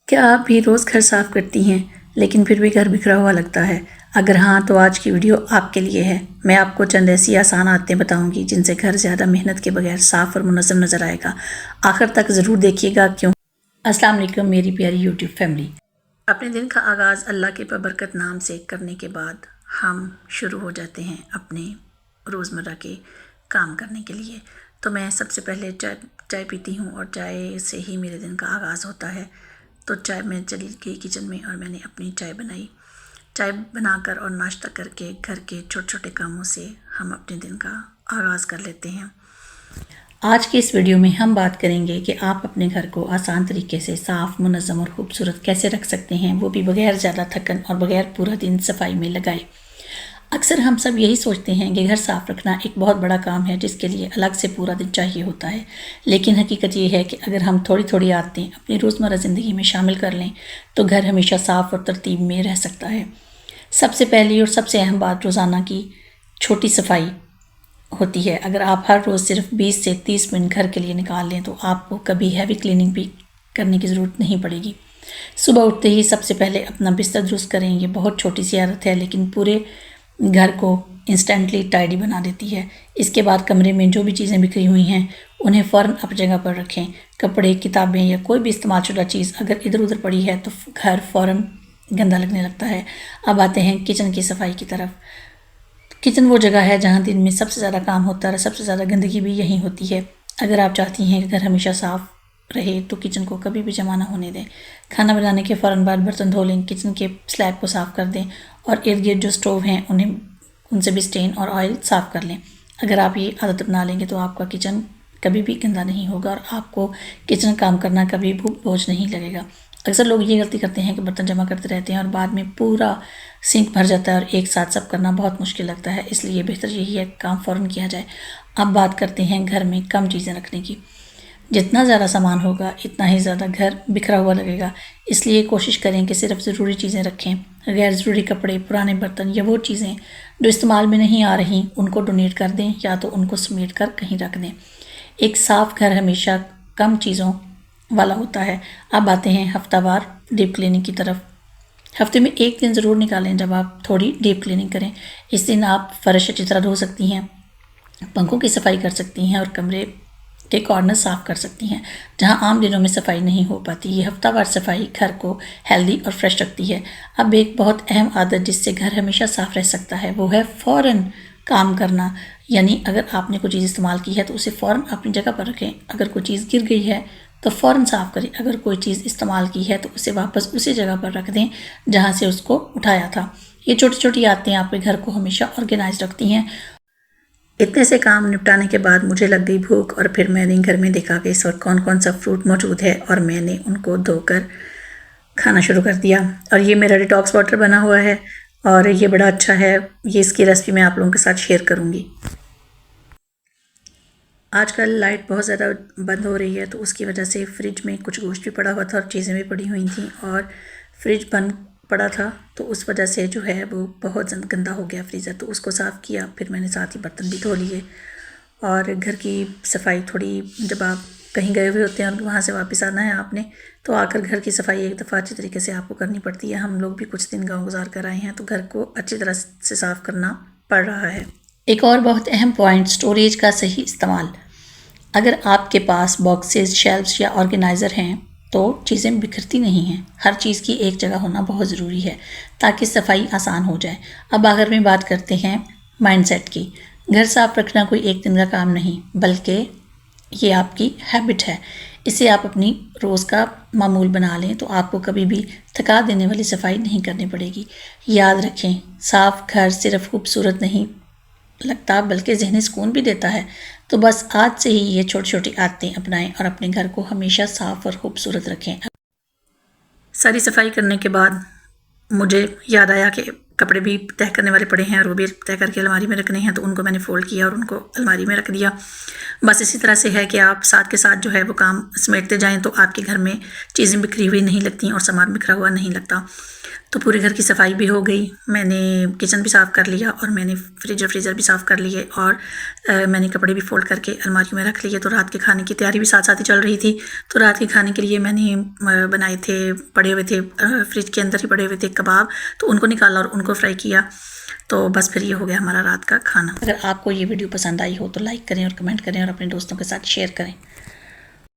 क्या आप भी रोज़ घर साफ़ करती हैं लेकिन फिर भी घर बिखरा हुआ लगता है? अगर हाँ तो आज की वीडियो आपके लिए है। मैं आपको चंद ऐसी आसान आदतें बताऊंगी जिनसे घर ज़्यादा मेहनत के बगैर साफ़ और मुनज़्ज़म नज़र आएगा। आखिर तक ज़रूर देखिएगा क्यों। अस्सलाम वालेकुम मेरी प्यारी यूट्यूब फैमिली। अपने दिन का आगाज़ अल्लाह के बबरकत नाम से करने के बाद हम शुरू हो जाते हैं अपने रोज़मर्रा के काम करने के लिए। तो मैं सबसे पहले चाय पीती हूँ और चाय से ही मेरे दिन का आगाज़ होता है। तो चाय मैं चली गई किचन में और मैंने अपनी चाय बनाई। चाय बनाकर और नाश्ता करके घर के छोटे छोटे कामों से हम अपने दिन का आगाज़ कर लेते हैं। आज की इस वीडियो में हम बात करेंगे कि आप अपने घर को आसान तरीके से साफ़, मुनज़्ज़म और खूबसूरत कैसे रख सकते हैं, वो भी बगैर ज़्यादा थकन और बगैर पूरा दिन सफाई में लगाए। अक्सर हम सब यही सोचते हैं कि घर साफ़ रखना एक बहुत बड़ा काम है जिसके लिए अलग से पूरा दिन चाहिए होता है, लेकिन हकीकत ये है कि अगर हम थोड़ी थोड़ी आदतें अपनी रोज़मर्रा ज़िंदगी में शामिल कर लें तो घर हमेशा साफ़ और तरतीब में रह सकता है। सबसे पहली और सबसे अहम बात रोज़ाना की छोटी सफाई होती है। अगर आप हर रोज़ सिर्फ 20 से 30 मिनट घर के लिए निकाल लें तो आपको कभी हैवी क्लीनिंग भी करने की ज़रूरत नहीं पड़ेगी। सुबह उठते ही सबसे पहले अपना बिस्तर दुरुस्त करें। ये बहुत छोटी सी आदत है लेकिन पूरे घर को इंस्टेंटली टाइडी बना देती है। इसके बाद कमरे में जो भी चीज़ें बिखरी हुई हैं उन्हें फ़ौरन अपनी जगह पर रखें। कपड़े, किताबें या कोई भी इस्तेमालशुदा चीज़ अगर इधर उधर पड़ी है तो घर फ़ौरन गंदा लगने लगता है। अब आते हैं किचन की सफाई की तरफ। किचन वो जगह है जहाँ दिन में सबसे ज़्यादा काम होता है, सबसे ज़्यादा गंदगी भी यहीं होती है। अगर आप चाहती हैं कि घर हमेशा साफ़ रहे तो किचन को कभी भी जमा ना होने दें। खाना बनाने के फ़ौरन बाद बर्तन धो लें, किचन के स्लैब को साफ़ कर दें और इर्द गिर्द जो स्टोव हैं उनसे भी स्टेन और ऑयल साफ़ कर लें। अगर आप ये आदत अपना लेंगे तो आपका किचन कभी भी गंदा नहीं होगा और आपको किचन काम करना कभी भी बोझ नहीं लगेगा। अक्सर लोग ये गलती करते हैं कि बर्तन जमा करते रहते हैं और बाद में पूरा सिंक भर जाता है और एक साथ सब करना बहुत मुश्किल लगता है। इसलिए बेहतर यही है काम फ़ौरन किया जाए। अब बात करते हैं घर में कम चीज़ें रखने की। जितना ज़्यादा सामान होगा इतना ही ज़्यादा घर बिखरा हुआ लगेगा। इसलिए कोशिश करें कि सिर्फ ज़रूरी चीज़ें रखें। गैर ज़रूरी कपड़े, पुराने बर्तन या वो चीज़ें जो इस्तेमाल में नहीं आ रही उनको डोनेट कर दें या तो उनको समेट कर कहीं रख दें। एक साफ़ घर हमेशा कम चीज़ों वाला होता है। अब आते हैं हफ्तावार डीप क्लीनिंग की तरफ। हफ्ते में एक दिन ज़रूर निकालें जब आप थोड़ी डीप क्लीनिंग करें। इस दिन आप फर्श अच्छी तरह धो सकती हैं, पंखों की सफाई कर सकती हैं और कमरे के कॉर्नर साफ़ कर सकती हैं जहां आम दिनों में सफाई नहीं हो पाती। ये हफ्तावार सफाई घर को हेल्दी और फ्रेश रखती है। अब एक बहुत अहम आदत जिससे घर हमेशा साफ़ रह सकता है वो है फ़ौरन काम करना। यानी अगर आपने कोई चीज़ इस्तेमाल की है तो उसे फ़ौरन अपनी जगह पर रखें। अगर कोई चीज़ गिर गई है तो फ़ौरन साफ़ करें। अगर कोई चीज़ इस्तेमाल की है तो उसे वापस उसी जगह पर रख दें जहाँ से उसको उठाया था। ये छोटी छोटी आदतें आपके घर को हमेशा ऑर्गेनाइज रखती हैं। इतने से काम निपटाने के बाद मुझे लग गई भूख और फिर मैंने घर में देखा कि इस वक्त कौन कौन सा फ्रूट मौजूद है और मैंने उनको धोकर खाना शुरू कर दिया। और ये मेरा डिटॉक्स वाटर बना हुआ है और ये बड़ा अच्छा है। ये इसकी रेसिपी मैं आप लोगों के साथ शेयर करूँगी। आजकल लाइट बहुत ज़्यादा बंद हो रही है तो उसकी वजह से फ्रिज में कुछ गोश्त भी पड़ा हुआ था और चीज़ें भी पड़ी हुई थी और फ्रिज बंद पड़ा था तो उस वजह से जो है वो बहुत गंदा हो गया फ्रीज़र। तो उसको साफ़ किया, फिर मैंने साथ ही बर्तन भी धो लिए और घर की सफाई थोड़ी, जब आप कहीं गए हुए होते हैं और वहाँ से वापस आना है आपने तो आकर घर की सफाई एक दफ़ा अच्छी तरीके से आपको करनी पड़ती है। हम लोग भी कुछ दिन गाँव गुजार कर आए हैं तो घर को अच्छी तरह से साफ़ करना पड़ रहा है। एक और बहुत अहम पॉइंट, स्टोरेज का सही इस्तेमाल। अगर आपके पास बॉक्सेस, शेल्फ्स या ऑर्गेनाइज़र हैं तो चीज़ें बिखरती नहीं हैं। हर चीज़ की एक जगह होना बहुत ज़रूरी है ताकि सफाई आसान हो जाए। अब आखिर में बात करते हैं माइंडसेट की। घर साफ रखना कोई एक दिन का काम नहीं बल्कि ये आपकी हैबिट है। इसे आप अपनी रोज़ का मामूल बना लें तो आपको कभी भी थका देने वाली सफाई नहीं करनी पड़ेगी। याद रखें, साफ घर सिर्फ खूबसूरत नहीं लगता बल्कि ज़हनी सुकून भी देता है। तो बस आज से ही ये छोटी छोटी आदतें अपनाएं और अपने घर को हमेशा साफ़ और खूबसूरत रखें। सारी सफाई करने के बाद मुझे याद आया कि कपड़े भी तह करने वाले पड़े हैं और वो भी तह करके अलमारी में रखने हैं, तो उनको मैंने फ़ोल्ड किया और उनको अलमारी में रख दिया। बस इसी तरह से है कि आप साथ के साथ जो है वो काम समेटते जाएं तो आपके घर में चीज़ें बिखरी हुई नहीं लगती और सामान बिखरा हुआ नहीं लगता। तो पूरे घर की सफाई भी हो गई, मैंने किचन भी साफ़ कर लिया और मैंने फ्रीज़र भी साफ़ कर लिए और मैंने कपड़े भी फ़ोल्ड करके अलमारी में रख लिए। तो रात के खाने की तैयारी भी साथ साथ ही चल रही थी। तो रात के खाने के लिए मैंने बनाए थे, पड़े हुए थे फ्रिज के अंदर ही पड़े हुए थे कबाब, तो उनको निकाला और उनको फ्राई किया। तो बस फिर ये हो गया हमारा रात का खाना। अगर आपको ये वीडियो पसंद आई हो तो लाइक करें और कमेंट करें और अपने दोस्तों के साथ शेयर करें।